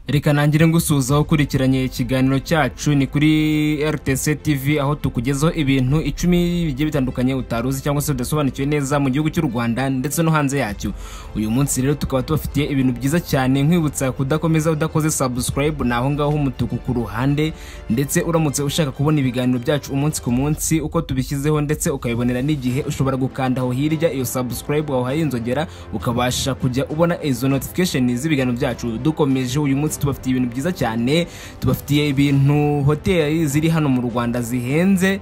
Reka nangire ngusuzaho kurikiranye ikiganiro cyacu ni kuri RTC TV aho tukugezaho ibintu 10 bigiye bitandukanye utaruzi cyangwa se udasobanukiwe neza mu gihugu cy'u Rwanda ndetse no hanze yacyo. Uyu munsi rero tukaba tubafitiye ibintu byiza cyane nkwibutsa kudakomeza udakoze subscribe naho ngaho umutuku ku ruhande, ndetse uramutse ushaka kubona ibiganiro byacu umunsi ku munsi uko tubishyizeho ndetse ukayibonera n'igihe ushobora gukanda aho hirya iyo subscribe aho hayinzogera ukabasha kujya ubona izo notification z'ibiganiro byacu. Dukomeje uyu munsi tubafitiye ibintu byiza cyane, tubafitiye ibintu hoteli ziri hano mu Rwanda zihenze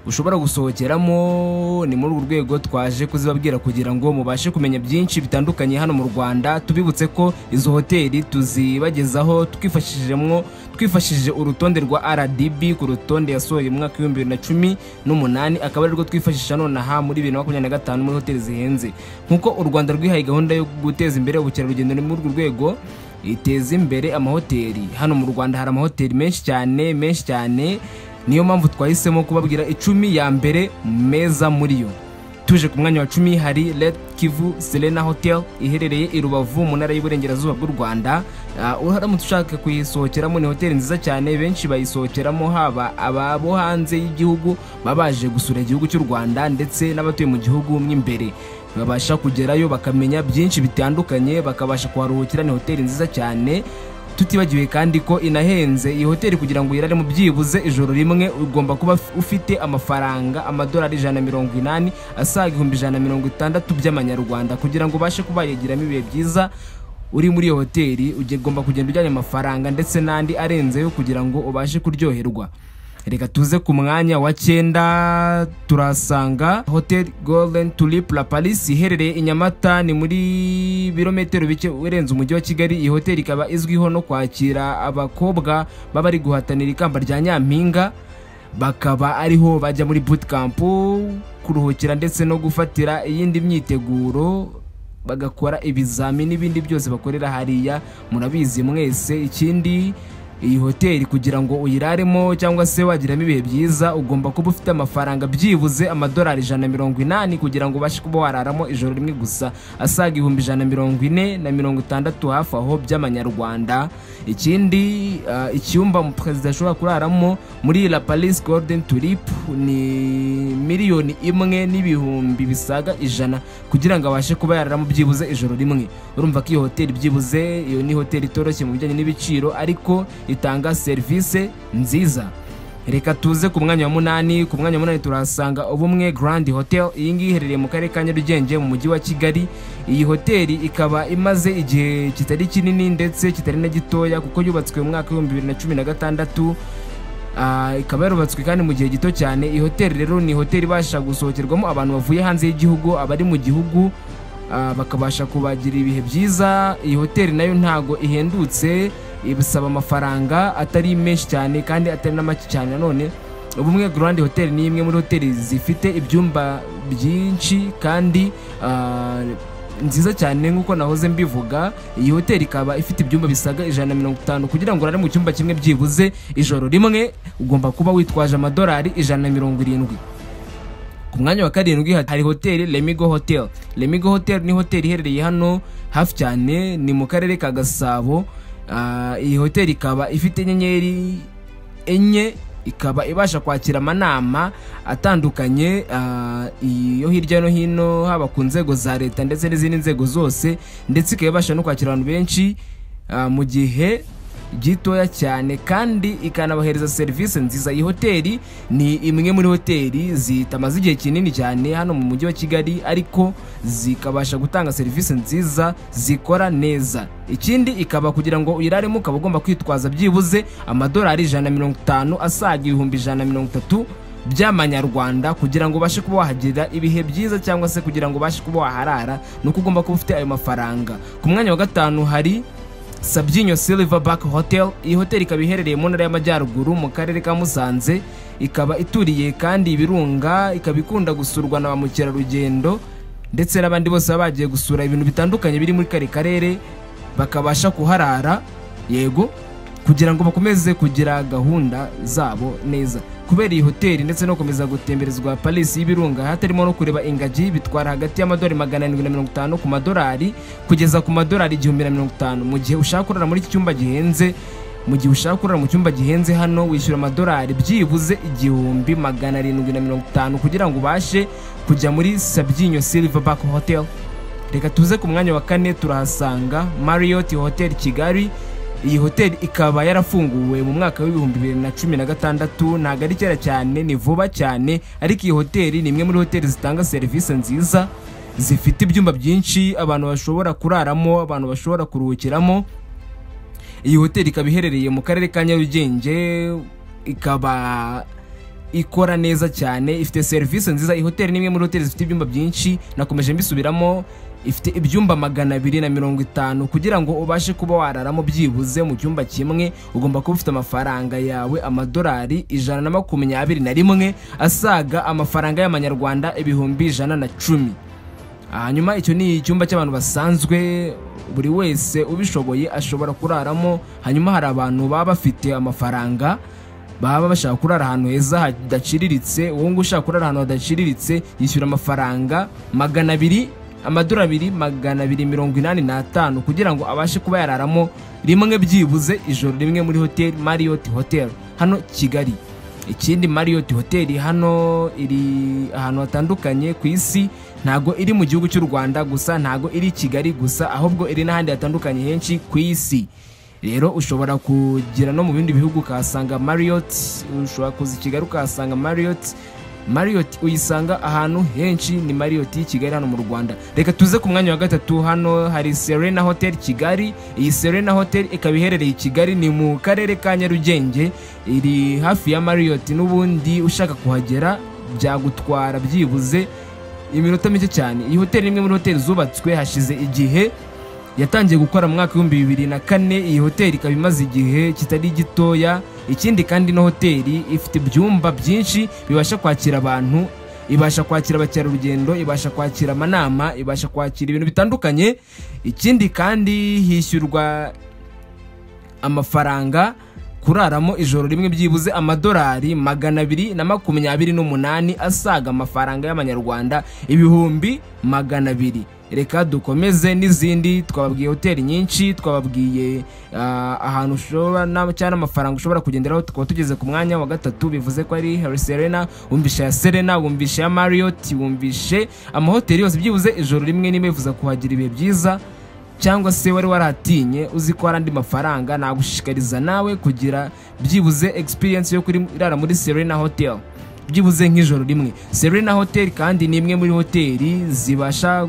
ushobora gusohokeramo. Ni muri urwego twaje kuzibabwira kugira ngo mubashe kumenya byinshi bitandukanye hano mu Rwanda. Tubibutse ko izo hoteli tuzibagezaho twifashishije urutonde rwa RDB ku rutonde yasohoye mu mwaka wa 2018, akaba ari rwo twifashisha nonaha muri 2025 muri hoteli zihenze. Nkuko u Rwanda rwihaye gahunda yo guteza imbere ubukerarugendo ni muri urwo rwego iteza imbere amahoteli. Hano mu Rwanda hari amahoteli menshi cyane, niyo mpamvu twahisemo kubabwira 10 ya mbere meza muri yo. Tuje ku mwanya wa 10 hari Red Kivu Serena Hotel iherereye i Rubavu mu ntara y'Iburengerazuba bw'u Rwanda. Uharamutse ushaka kuyisohokeramo ni hoteli nziza cyane, benshi bayisohokeramo haba ababo hanze y'igihugu babaje gusura igihugu cy'u Rwanda ndetse n'abatuye mu gihugu mw'imbere babasha kugerayo bakamenya byinshi bitandukanye bakabasha kuharuhukira. Ni hoteli nziza cyane, tutibagiwe kandi ko inahenze. Iyi hoteli kugira ngo uyirare mu byibuze ijoro rimwe ugomba kuba ufite amafaranga amadolari 180 asaga 160 by'amanyarwanda kugira ngo ubashe kuba yegiramo ibihe byiza. Uri muri iyo hoteli ugomba kugenda ujyanye amafaranga ndetse n'andi arenzeyo kugira ngo ubashe kuryoherwa. Reka tuze ku mwanya wa 9 turasanga Hotel Golden Tulip La Palisse iherereye i Nyamata, ni muri birometero bike urenze umujyi wa Kigali. Iyi hoteli ikaba izwiho no kwakira abakobwa baba ari guhatanira ikamba rya Nyampinga, bakaba ariho bajya muri bootcamp kuruhukira ndetse no gufatira iyindi myiteguro, bagakora ibizamini n'ibindi byose bakorera hariya murabizi mwese. Ikindi iyi hoteli kugira ngo uyiraremo cyangwa se wagiramo ibihe byiza ugomba kuba ufite amafaranga byibuze amadolari 180 kugira ngo ubashe kuba wararamo ijoro rimwe gusa asaga 140 hafi aho by'amanyarwanda. Ikindi icyumba umuperezida ashobora kuraramo muri La Palisse Golden Tulip ni 1,000,000 bisaga 100 kugira ngo abashe kuba yararamo byibuze ijoro rimwe. Urumva ko iyo hoteli byibuze iyo ni hoteli itoroshye mu bijyanye n'ibiciro ariko itanga service nziza. Reka tuze ku mwanya wa 8. Ku mwanya wa 8 turasanga Ubumwe Grand Hotel. Iyi ngiyi iherereye mu karere ka Nyarugenge mu mujyi wa Kigali. Iyi hoteli ikaba imaze igihe kitari kinini ndetse kitari na gitoya kuko yubatswe mu mwaka wa 2016. Ikaba yarubatswe kandi mu gihe gito cyane. Iyi hoteli rero ni hoteli ibasha gusohokerwamo abantu bavuye hanze y'igihugu, abari mu gihugu bakabasha kubagira ibihe byiza. Iyi hoteli nayo ntago ihendutse, ibisaba amafaranga atari menshi cyane kandi atari na make cyane. Nanone Ubumwe Grand Hotel ni imwe muri hoteli zifite ibyumba byinshi kandi nziza cyane nk'uko nahoze mbivuga. Iyi hoteli ikaba ifite ibyumba bisaga 150 kugira ngo urare mu cyumba kimwe byibuze ijoro rimwe ugomba kuba witwaje amadolari 170. Ku mwanya wa 7 hari hoteli Lemigo Hotel. Lemigo Hotel ni hoteli iherereye hano hafi cyane, ni mu karere ka Gasabo. Iyi hoteli ikaba ifite inyenyeri 4, ikaba ibasha kwakira amanama atandukanye iyo hirya no hino haba ku nzego za leta ndetse n'izindi nzego zose, ndetse ikaba ibasha no kwakira abantu benshi mu gihe gitoya cyane kandi ikanabahereza service nziza. Iyi hoteli ni imwe muri hoteli zitamaze igihe kinini cyane hano mu mujyi wa Kigali ariko zikabasha gutanga service nziza zikora neza. Ikindi ikaba kugira ngo uyiraremo ukaba ugomba kwitwaza byibuze amadolari 150 asaga 130 by'amanyarwanda kugira ngo ubashe kuba wahagirira ibihe byiza cyangwa se kugira ngo ubashe kuba waharara, nuko ugomba kuba ufite ayo mafaranga. Ku mwanya wa 5 hari Sabyinyo Silverback Hotel. Iyi hoteli ikaba iherereye mu ntara y'Amajyaruguru mu karere ka Musanze, ikaba ituriye kandi ibirunga, ikaba ikunda gusurwa na ba mukerarugendo ndetse n'abandi bose bagiye gusura ibintu bitandukanye biri muri kare karere bakabasha kuharara. Yego, kugira ngo bakomeze kugira gahunda zabo neza. Kubera iyi hoteli ndetse no komeza gutemberezwa Paris y'ibirunga hatarimo no kureba ingagi, bitwara hagati y'amadolari 750 ku madolari kugeza ku madolari 1050 mu gihe ushaka kurara muri iki cyumba gihenze. Mu gihe ushaka kurara mu cyumba gihenze hano wishyura amadolari byibuze 1750 kugira ngo ubashe kujya muri Sabyinyo Silverback Hotel. Reka tuze ku mwanya wa 4 turahasanga Marriott Hotel Kigali. Iyi hotel ikaba yarafunguwe mu mwaka wa 2016, ntago ari kera cyane, ni vuba cyane, ariko iyi hotel ni imwe muri hoteli zitanga serivisi nziza, zifite ibyumba byinshi abantu bashobora kuraramo, abantu bashobora kuruhukiramo. Iyi hotel ikaba iherereye mu karere ka Nyarugenge, ikaba ikora neza cyane, ifite serivisi nziza. Iyi hotel ni imwe muri hoteli zifite ibyumba byinshi, nakomeje mbisubiramo, ifite ibyumba 250. Kugira ngo ubashe kuba wararamo byibuze mu cyumba kimwe ugomba kuba ufite amafaranga yawe amadolari 121 asaga amafaranga y'amanyarwanda 110. Hanyuma icyo ni icyumba cy'abantu basanzwe, buri wese ubishoboye ashobora kuraramo. Hanyuma hari abantu baba bafite amafaranga, baba bashaka kurara ahantu heza hadaciriritse. Uwo ngo ushaka kurara ahantu hadaciriritse yishyura amafaranga amadolari 285 kugira ngo abashe kuba yararamo rimwe byibuze ijoro rimwe muri hotel Marriott Hotel hano Kigali. Ikindi Marriott Hotel hano iri ahantu hatandukanye ku isi, ntago iri mu gihugu cy'u Rwanda gusa, ntago iri Kigali gusa, ahubwo iri n'ahandi hatandukanye henshi ku isi. Rero ushobora kugira no mu bindi bihugu ukahasanga Marriott, ushobora kuza Kigali ukahasanga Marriott uyisanga ahantu henshi, ni Marriott Kigali hano mu Rwanda. Reka tuze ku mwanya wa 3, hano hari Serena Hotel Kigali. Iyi Serena Hotel ikaba iherereye Kigali, ni mu karere ka Nyarugenge, iri hafi ya Marriott. N'ubundi ushaka kuhagera byagutwara byibuze iminota mike cyane. Iyi hotel ni imwe muri hoteli zubatswe hashize igihe, yatangiye gukora mu mwaka wa 2004. Iyi hotel ikaba imaze igihe kitari gitoya. Ikindi kandi no hoteli ifite ibyumba byinshi bibasha kwakira abantu, ibasha kwakira abakerarugendo, ibasha kwakira amanama, ibasha kwakira ibintu bitandukanye. Ikindi kandi hishyurwa amafaranga kuraramo ijoro rimwe byibuze amadolari 228 asaga amafaranga y'amanyarwanda 200,000. Reka dukomeze n'izindi. Twababwiye hoteli nyinshi, twababwiye ahantu ushobora cyane amafaranga ushobora kugenderaho. Tukaba tugeze ku mwanya wa 3, bivuze ko ari Serena. Wumvishe ya Serena, wumvishe ya Marriott, wumvishe amahoteli yose byibuze ijoro rimwe nibivuza kuhagira ibihe byiza, cyangwa se wari waratinye uzi ko hari andi mafaranga, nagushishikariza nawe kugira byibuze experience yo kurara muri Serena Hotel byibuze nk'ijoro rimwe. Serena Hotel kandi ni imwe muri hoteli zibasha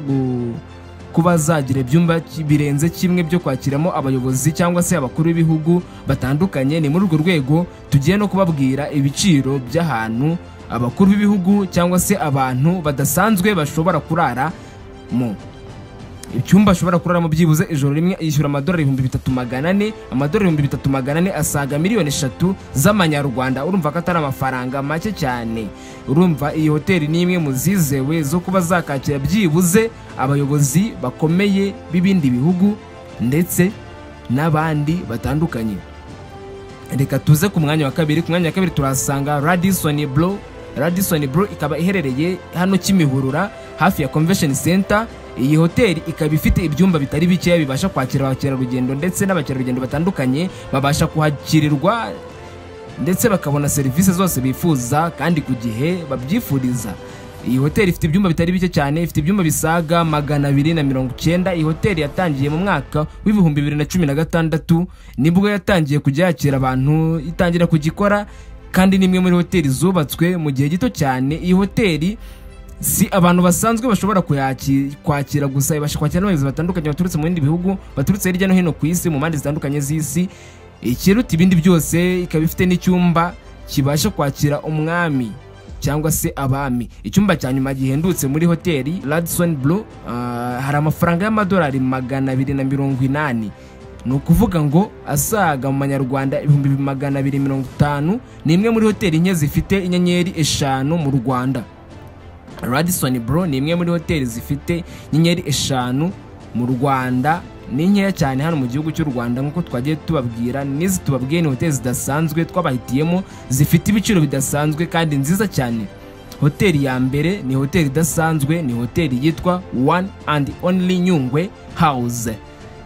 kuba zagira ibyumba birenze kimwe byo kwakiramo abayobozi cyangwa se abakuru b'ibihugu batandukanye. Ni muri urwo rwego tugiye no kubabwira ibiciro by'ahantu abakuru b'ibihugu cyangwa se abantu badasanzwe bashobora kurara mu icyumba ashobora kurara mu byibuze ijoro rimwe. Yishyura amadolari 3,400. Amadolari 3,400 asaga miliyoni 3 z'amanyarwanda. Urumva ko atari amafaranga make cyane. Urumva iyi hoteli ni imwe mu zizewe zo kuba zakakira byibuze abayobozi bakomeye b'ibindi bihugu ndetse n'abandi batandukanye. Reka tuze ku mwanya wa 2. Ku mwanya wa 2 turasanga Radisson Blu. Radisson Blu ikaba iherereye hano Kimihurura hafi ya Convention Center. Iyi hoteli ikaba ifite ibyumba bitari bikeya bibasha kwakira abakerarugendo ndetse n'abakerarugendo batandukanye babasha kuhakirirwa ndetse bakabona serivisi zose bifuza kandi ku gihe babyifuriza. Iyi hoteli ifite ibyumba bitari bike cyane, ifite ibyumba bisaga 290. Iyi hoteli yatangiye mu mwaka wa 2016 nibwo yatangiye kujya yakira abantu, itangira kugikora, kandi nimwe muri hoteli zubatswe mu gihe gito cyane. Iyi hoteli si abantu basanzwe bashobora kwakira gusa, ibasha kwakira n'abayobozi batandukanye baturutse mu bindi bihugu, baturutse hirya no hino ku isi mu mpande zitandukanye z'isi. Ikiruta ibindi byose ikaba ifite n'icyumba kibasha kwakira umwami cyangwa se abami. Icyumba cya nyuma gihendutse muri hoteli Radisson Blu hari amafaranga y'amadolari 280. ni ukuvuga ngo asaga mu manyarwanda 250. ni imwe muri hoteli nke zifite inyenyeri 5 mu Rwanda. Radisson Blu ni imwe muri hoteli zifite inyenyeri 5 mu Rwanda ni nkeya cyane hano mu gihugu cy'u Rwanda nk'uko twagiye tubabwira. Nizi tubabwiye ni hoteli zidasanzwe twabahitiyemo zifite ibiciro bidasanzwe kandi nziza cyane. Hoteli ya mbere ni hoteli idasanzwe, ni hoteli yitwa One and Only Nyungwe House.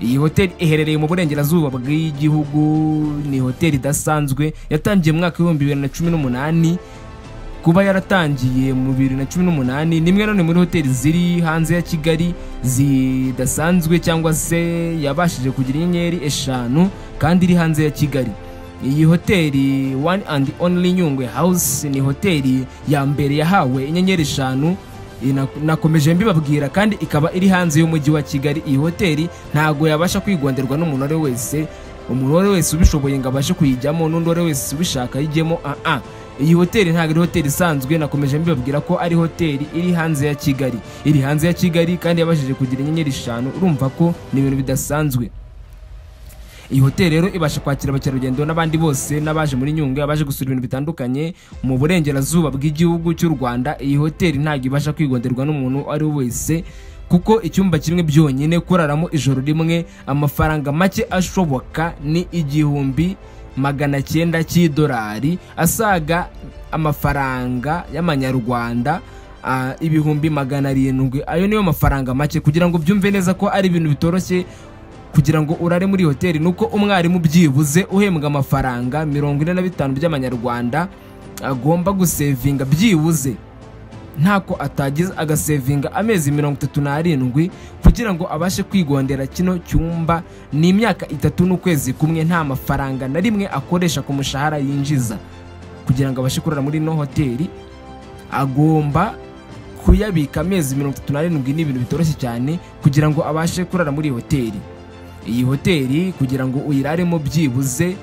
Iyi hoteli iherereye mu burengerazuba bw'igihugu, ni hoteli idasanzwe yatangiye mu mwaka wa 2018. Kuba yaratangiye mu 2018 nimwe none muri hoteli ziri hanze ya Kigali zidasanzwe cyangwa se yabashije kugira inyenyeri 5 kandi iri hanze ya Kigali. Iyi hoteli One and Only Nyungwe House ni hoteli ya mbere yahawe inyenyeri 5. Nakomeje mbibabwira kandi ikaba iri hanze y'umujyi wa Kigali. Iyi hoteli ntago yabasha kwigonderwa n'umuntu ari wese, umuntu ari wese ubishoboye ngo abashe kuyijyamo, n'undi ari wese ubishaka yijyemo. Iyi hoteli ntago ari hoteli isanzwe, nakomeje mbibabwira ko ari hoteli iri hanze ya Kigali, iri hanze ya Kigali kandi yabashije kugira inyenyeri 5. urumva ko ni ibintu bidasanzwe. Iyi hoteli rero ibasha kwakira abakerarugendo n'abandi bose n'abaje muri Nyungwe, abaje gusura ibintu bitandukanye mu burengerazuba bw'igihugu cy'u Rwanda. Iyi hoteli ntago ibasha kwigonderwa n'umuntu ari wese, kuko icyumba kimwe byonyine kuraramo ijoro rimwe amafaranga make ashoboka ni 1,900 cy'idolari, asaga amafaranga y'amanyarwanda 700. Ayo niyo mafaranga make, kugira ngo byumve neza ko ari ibintu bitoroshye kugira ngo urare muri hoteli. Nuko umwarimu byibuze uhembwa amafaranga 45 by'amanyarwanda agomba gusevinga byibuze, ntako atagize agasevinga amezi 37 kugira ngo abashe kwigondera kino cyumba. Ni imyaka 3 n'ukwezi kumwe nta mafaranga na rimwe akoresha ku mushahara yinjiza. Kugira ngo abashe kurara muri no hoteli agomba kuyabika amezi 37. Ni ibintu bitoroshye cyane kugira ngo abashe kurara muri hoteli. Iyi hoteli kugira ngo uyiraremo byibuze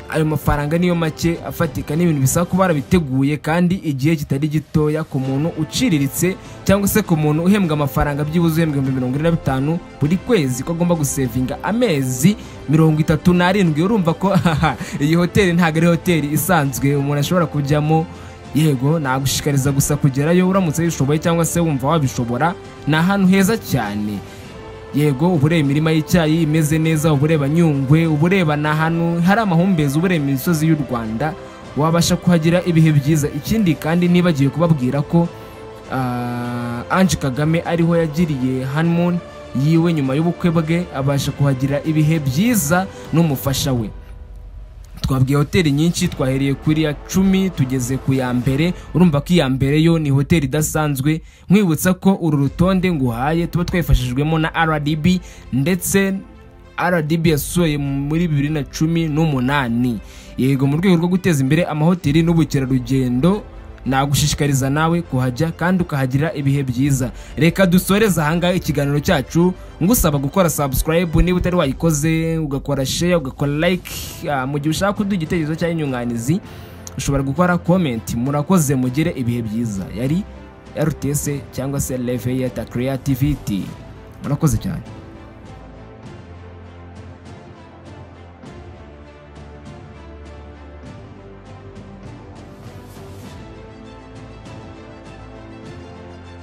ayo mafaranga niyo make afatika, n'ibintu bisaba kuba barabiteguye kandi igihe kitari gitoya ku muntu uciriritse cyangwa se ku muntu uhembwa amafaranga byibuze uhembwa 45 buri kwezi ko agomba gusevinga amezi 37. urumva ko iyi hoteli ntago ari hoteli isanzwe umuntu ashobora kujyamo. Yego nagushikariza gusa kugerayo uramutse bishoboye cyangwa se wumva wabishobora. Ni ahantu heza cyane. Yego ubureba imirima y'icyayi imeze neza, ubureba Nyungwe, ubureba na hano hari amahumbezi, ubureba imisozi y'u Rwanda, wabasha kuhagira ibihe byiza. Ikindi kandi nibagiye kubabwira ko Ange Kagame ariho yagiriye honeymoon yiwe nyuma y'ubukwe bwe, abasha kuhagira ibihe byiza n'umufasha we. Twabwiye hoteli nyinshi, twahereye kuri ya 10 tugeze ku ya mbere. Urumva ko iya mbere yo ni hoteli idasanzwe. Nkwibutsa ko uru rutonde nguhaye tuba twifashijwemo na RDB, ndetse RDB yasohoye muri 2018. Yego mu rwego rwo guteza imbere amahoteli n'ubukerarugendo, nagushishikariza nawe kuhajya kandi ukahagira ibihe byiza. Reka dusoreza ahangaha ikiganiro cyacu, ngusaba gukora subscribe niba utari wayikoze, ugakora share, ugakora like. Mu gihe ushaka kuduha igitekerezo cyangwa inyunganizi ushobora gukora comment. Murakoze, mugire ibihe byiza. Yari RTS cyangwa se Level Creativity. Murakoze cyane.